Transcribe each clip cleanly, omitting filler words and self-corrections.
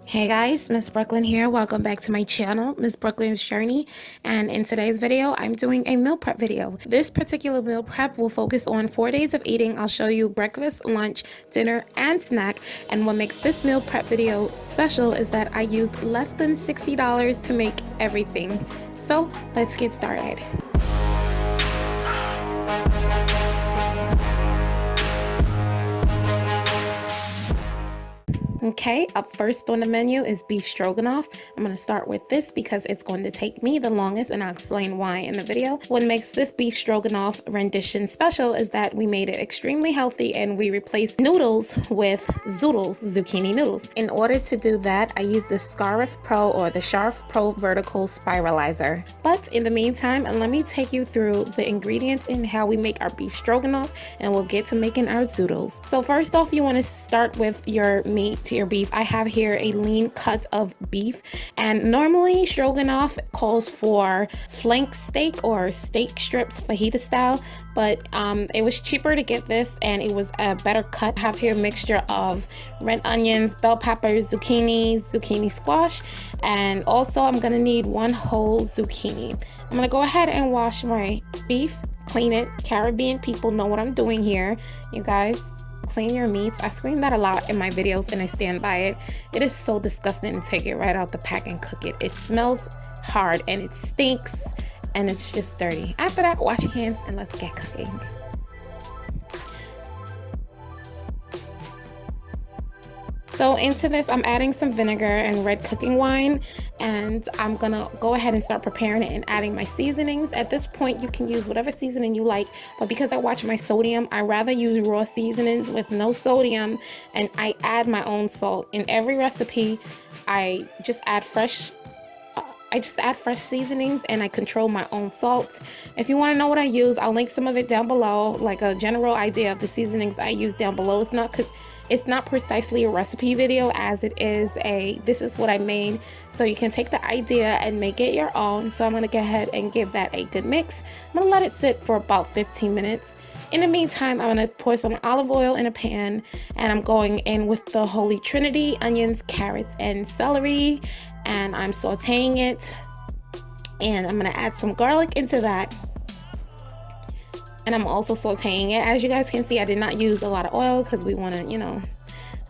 Hey guys, Miss Brooklyn here. Welcome back to my channel, Miss Brooklyn's Journey. And in today's video, I'm doing a meal prep video. This particular meal prep will focus on 4 days of eating. I'll show you breakfast, lunch, dinner, and snack. And what makes this meal prep video special is that I used less than $60 to make everything. So let's get started. Okay, up first on the menu is beef stroganoff. I'm going to start with this because it's going to take me the longest, and I'll explain why in the video. What makes this beef stroganoff rendition special is that we made it extremely healthy and we replaced noodles with zoodles, zucchini noodles. In order to do that, I used the Scarf Pro or the Sharp Pro Vertical Spiralizer. But in the meantime, let me take you through the ingredients and how we make our beef stroganoff, and we'll get to making our zoodles. So first off, you want to start with your meat. Your beef. I have here a lean cut of beef, and normally stroganoff calls for flank steak or steak strips fajita style, but it was cheaper to get this and it was a better cut. I have here a mixture of red onions, bell peppers, zucchini squash, and also I'm gonna need one whole zucchini. I'm gonna go ahead and wash my beef, clean it. Caribbean people know what I'm doing here, you guys. Clean your meats. I scream that a lot in my videos and I stand by it. It is so disgusting to take it right out the pack and cook it. It smells hard and it stinks and it's just dirty. After that, wash your hands and let's get cooking. So into this, I'm adding some vinegar and red cooking wine, and I'm gonna go ahead and start preparing it and adding my seasonings. At this point, you can use whatever seasoning you like, but because I watch my sodium, I rather use raw seasonings with no sodium, and I add my own salt. In every recipe, I just add fresh seasonings and I control my own salt. If you want to know what I use, I'll link some of it down below, like a general idea of the seasonings I use down below. It's not precisely a recipe video as it is this is what I made, so you can take the idea and make it your own. So I'm going to go ahead and give that a good mix. I'm going to let it sit for about 15 minutes. In the meantime, I'm going to pour some olive oil in a pan, and I'm going in with the Holy Trinity, onions, carrots, and celery, and I'm sauteing it, and I'm going to add some garlic into that. And I'm also sauteing it. As you guys can see, I did not use a lot of oil because we want to,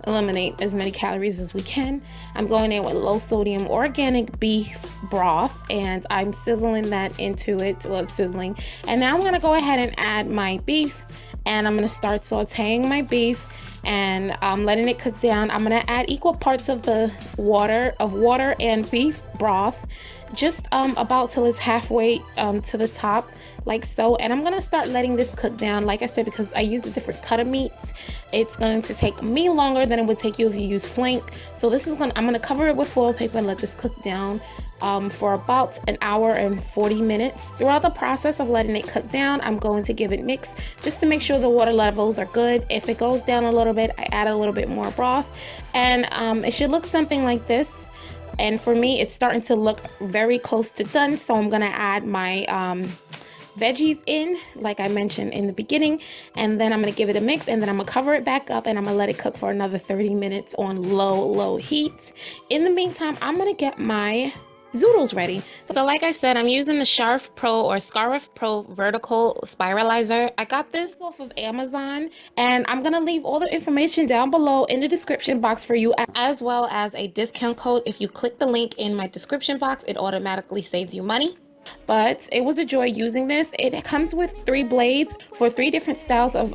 eliminate as many calories as we can. I'm going in with low sodium organic beef broth, and I'm sizzling that into it. Well, it's sizzling. And now I'm going to go ahead and add my beef, and I'm going to start sauteing my beef and letting it cook down. I'm going to add equal parts of the water and beef broth, just about till it's halfway to the top, like so. And I'm gonna start letting this cook down. Like I said, because I use a different cut of meats, it's going to take me longer than it would take you if you use flank. So I'm gonna cover it with foil paper and let this cook down for about an hour and 40 minutes. Throughout the process of letting it cook down, I'm going to give it mix just to make sure the water levels are good. If it goes down a little bit, I add a little bit more broth, and it should look something like this. And for me, it's starting to look very close to done, so I'm gonna add my veggies in, like I mentioned in the beginning, and then I'm gonna give it a mix, and then I'm gonna cover it back up, and I'm gonna let it cook for another 30 minutes on low heat. In the meantime, I'm gonna get my zoodles ready. So like I said, I'm using the Sharp Pro or Scarf Pro Vertical Spiralizer. I got this off of Amazon, and I'm gonna leave all the information down below in the description box for you, as well as a discount code. If you click the link in my description box, it automatically saves you money. But it was a joy using this. It comes with 3 blades for 3 different styles of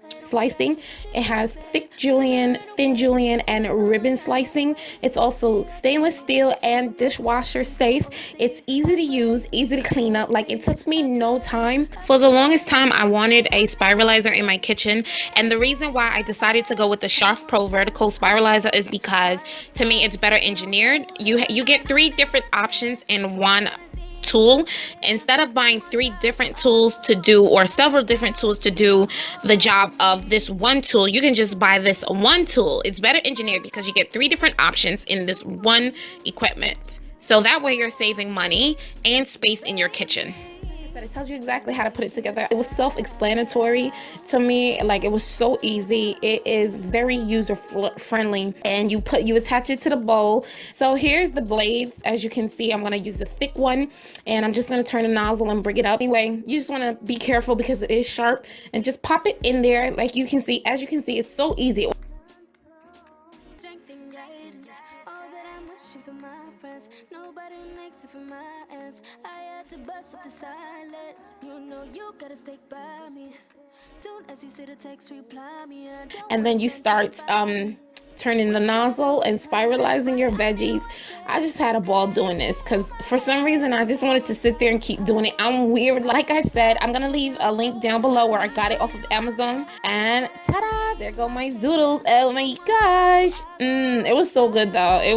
slicing. It has thick julienne, thin julienne, and ribbon slicing. It's also stainless steel and dishwasher safe. It's easy to use, easy to clean up. Like, it took me no time. For the longest time, I wanted a spiralizer in my kitchen, and the reason why I decided to go with the Sharp Pro Vertical Spiralizer is because, to me, it's better engineered. You get 3 different options in one tool. Instead of buying 3 different tools to do, or several different tools to do the job of this one tool, you can just buy this one tool. It's better engineered because you get 3 different options in this one equipment. So that way you're saving money and space in your kitchen. It tells you exactly how to put it together. It was self-explanatory to me. Like, it was so easy. It is very user friendly, and you attach it to the bowl. So here's the blades. As you can see, I'm gonna use the thick one, and I'm just gonna turn the nozzle and bring it up. Anyway, you just want to be careful because it is sharp, and just pop it in there. Like you can see, as you can see, it's so easy. Nobody makes it from my ends. I had to bust up the silence. You know you gotta stick by me. Soon as you see the text, reply me. And then you start turning the nozzle and spiralizing your veggies. I just had a ball doing this because for some reason I just wanted to sit there and keep doing it. I'm weird. Like I said, I'm gonna leave a link down below where I got it off of Amazon. And ta-da, there go my zoodles. Oh my gosh. It was so good though. It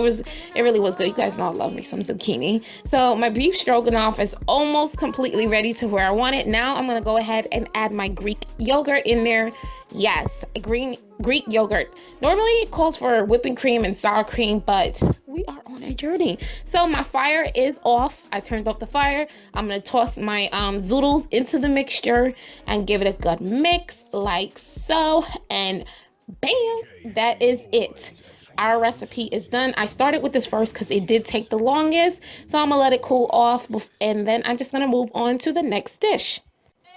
really was good. You guys know I love me some zucchini. So my beef stroganoff is almost completely ready to where I want it. Now I'm gonna go ahead and add my Greek yogurt in there. Yes, Greek yogurt. Normally it calls for whipping cream and sour cream, but we are on a journey. So my fire is off. I turned off the fire. I'm gonna toss my zoodles into the mixture and give it a good mix like so, and bam, that is it. Our recipe is done. I started with this first because it did take the longest, so I'm gonna let it cool off, and then I'm just gonna move on to the next dish.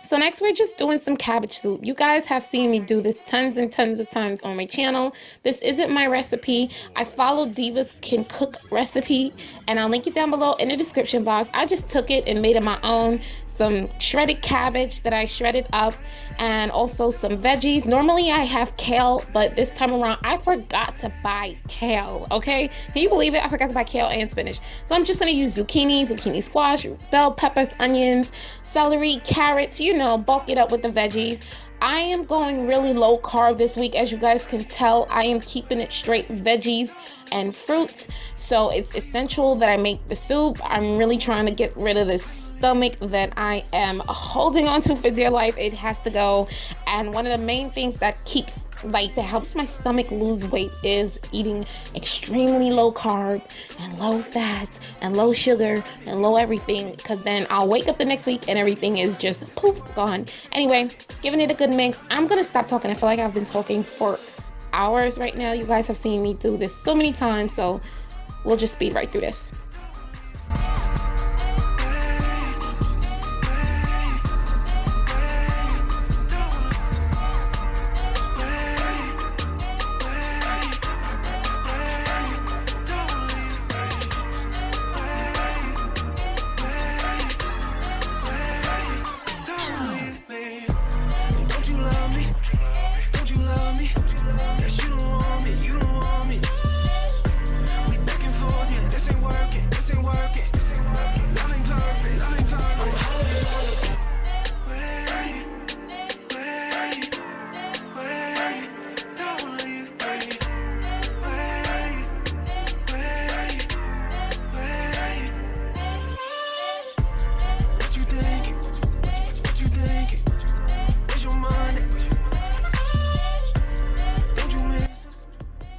So next we're just doing some cabbage soup. You guys have seen me do this tons and tons of times on my channel. This isn't my recipe. I followed Diva's Can Cook recipe, and I'll link it down below in the description box. I just took it and made it my own. Some shredded cabbage that I shredded up, and also some veggies. Normally I have kale, but this time around I forgot to buy kale, okay? Can you believe it? I forgot to buy kale and spinach. So I'm just gonna use zucchini squash, bell peppers, onions, celery, carrots, you know, bulk it up with the veggies. I am going really low carb this week. As you guys can tell, I am keeping it straight veggies and fruits. So it's essential that I make the soup. I'm really trying to get rid of this stomach that I am holding on to for dear life. It has to go. And one of the main things that helps my stomach lose weight is eating extremely low carb and low fat and low sugar and low everything, because then I'll wake up the next week and everything is just poof, gone. Anyway, giving it a good mix. I'm gonna stop talking. I feel like I've been talking for hours right now. You guys have seen me do this so many times, so we'll just speed right through this.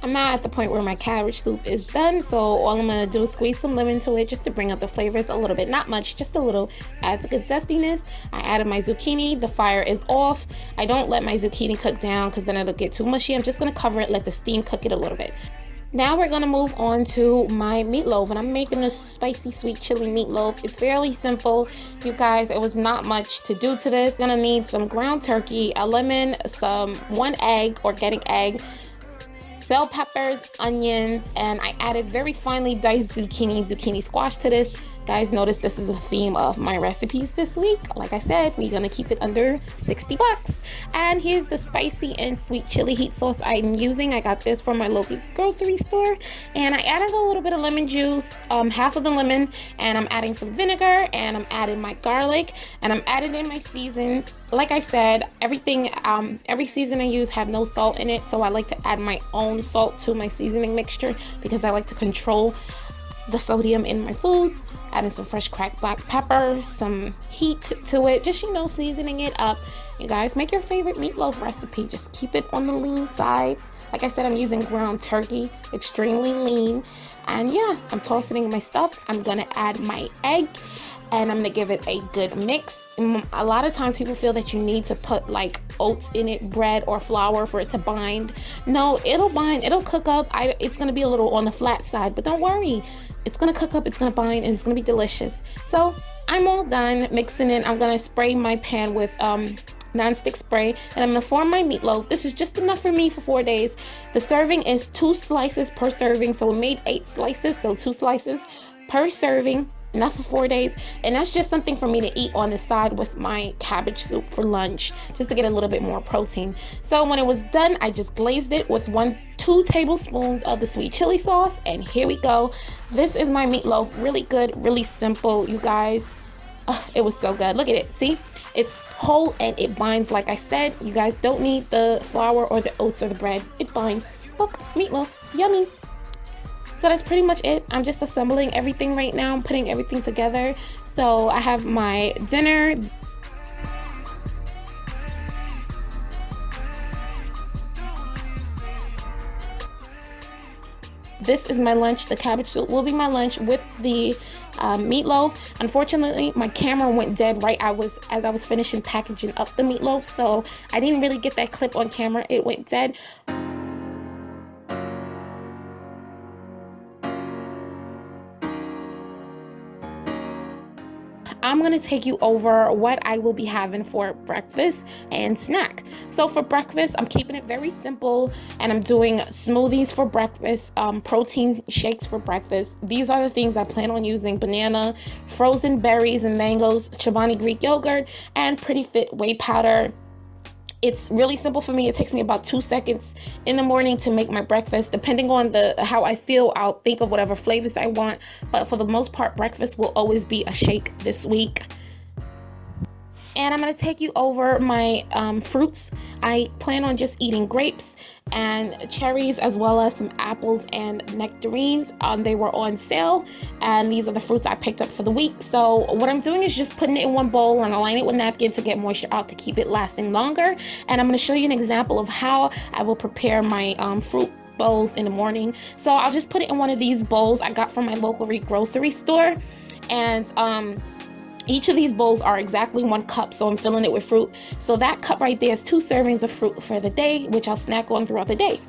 I'm now at the point where my cabbage soup is done, so all I'm gonna do is squeeze some lemon to it just to bring up the flavors a little bit. Not much, just a little. Adds a good zestiness. I added my zucchini. The fire is off. I don't let my zucchini cook down because then it'll get too mushy. I'm just gonna cover it, let the steam cook it a little bit. Now we're gonna move on to my meatloaf, and I'm making a spicy sweet chili meatloaf. It's fairly simple, you guys. It was not much to do to this. Gonna need some ground turkey, a lemon, one egg, organic egg, bell peppers, onions, and I added very finely diced zucchini squash to this. Guys, notice this is a theme of my recipes this week. Like I said, we're gonna keep it under 60 bucks. And here's the spicy and sweet chili heat sauce I'm using. I got this from my local grocery store, and I added a little bit of lemon juice, half of the lemon, and I'm adding some vinegar, and I'm adding my garlic, and I'm adding in my seasons. Like I said, everything, every season I use have no salt in it, so I like to add my own salt to my seasoning mixture because I like to control the sodium in my foods. Adding some fresh cracked black pepper, some heat to it, just, you know, seasoning it up. You guys, make your favorite meatloaf recipe. Just keep it on the lean side. Like I said, I'm using ground turkey, extremely lean. And yeah, I'm tossing in my stuff. I'm gonna add my egg, and I'm gonna give it a good mix. A lot of times people feel that you need to put like oats in it, bread or flour, for it to bind. No, it'll bind, it'll cook up. It's gonna be a little on the flat side, but don't worry, it's gonna cook up, it's gonna bind, and it's gonna be delicious. So I'm all done mixing it. I'm gonna spray my pan with non-stick spray, and I'm gonna form my meatloaf. This is just enough for me for 4 days. The serving is 2 slices per serving, so we made 8 slices, so 2 slices per serving, enough for 4 days. And that's just something for me to eat on the side with my cabbage soup for lunch, just to get a little bit more protein. So when it was done, I just glazed it with 2 tablespoons of the sweet chili sauce, and here we go. This is my meatloaf. Really good, really simple, you guys. It was so good. Look at it. See, it's whole and it binds. Like I said, you guys don't need the flour or the oats or the bread. It binds. Look, meatloaf, yummy. So that's pretty much it. I'm just assembling everything right now. I'm putting everything together. So I have my dinner. This is my lunch. The cabbage soup will be my lunch with the meatloaf. Unfortunately, my camera went dead right as I was finishing packaging up the meatloaf, so I didn't really get that clip on camera. It went dead. I'm going to take you over what I will be having for breakfast and snack. So for breakfast, I'm keeping it very simple, and I'm doing smoothies for breakfast, protein shakes for breakfast. These are the things I plan on using: banana, frozen berries and mangoes, Chobani Greek yogurt, and Pretty Fit whey powder. It's really simple for me. It takes me about 2 seconds in the morning to make my breakfast. Depending on how I feel, I'll think of whatever flavors I want. But for the most part, breakfast will always be a shake this week. And I'm going to take you over my fruits. I plan on just eating grapes and cherries, as well as some apples and nectarines. They were on sale, and these are the fruits I picked up for the week. So what I'm doing is just putting it in one bowl and align it with napkin to get moisture out to keep it lasting longer. And I'm going to show you an example of how I will prepare my fruit bowls in the morning. So I'll just put it in one of these bowls I got from my local grocery store, and each of these bowls are exactly 1 cup, so I'm filling it with fruit. So that cup right there is 2 servings of fruit for the day, which I'll snack on throughout the day.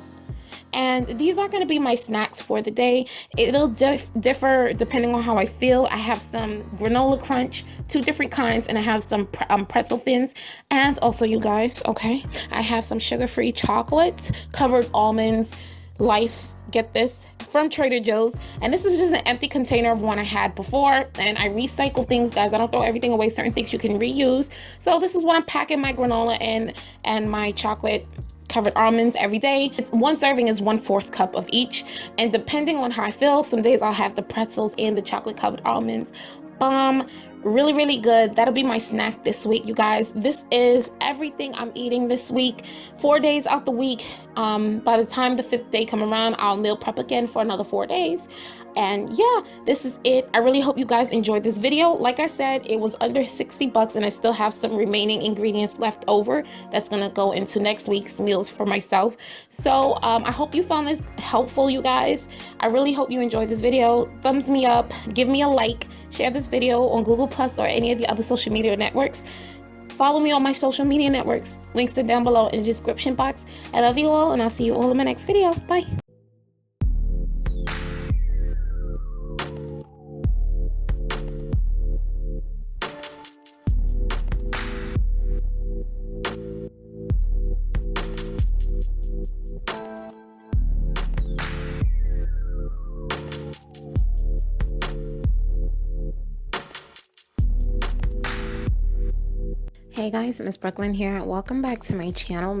And these are going to be my snacks for the day. It'll differ depending on how I feel. I have some granola crunch, 2 different kinds, and I have some pretzel thins. And also, you guys, okay, I have some sugar-free chocolate, covered almonds, Life, get this, from Trader Joe's. And this is just an empty container of one I had before, and I recycle things, guys. I don't throw everything away. Certain things you can reuse. So this is what I'm packing my granola in, and my chocolate covered almonds every day. It's 1 serving is 1/4 cup of each, and depending on how I feel, some days I'll have the pretzels and the chocolate covered almonds. Really, really good. That'll be my snack this week, you guys. This is everything I'm eating this week, 4 days out the week. By the time the 5th day come around, I'll meal prep again for another 4 days. And yeah, this is it. I really hope you guys enjoyed this video. Like I said, it was under 60 bucks, and I still have some remaining ingredients left over that's gonna go into next week's meals for myself. So I hope you found this helpful, you guys. I really hope you enjoyed this video. Thumbs me up, give me a like, share this video on Google Plus or any of the other social media networks. Follow me on my social media networks. Links are down below in the description box. I love you all, and I'll see you all in my next video. Bye. Hey guys, Miss Brooklyn here. Welcome back to my channel.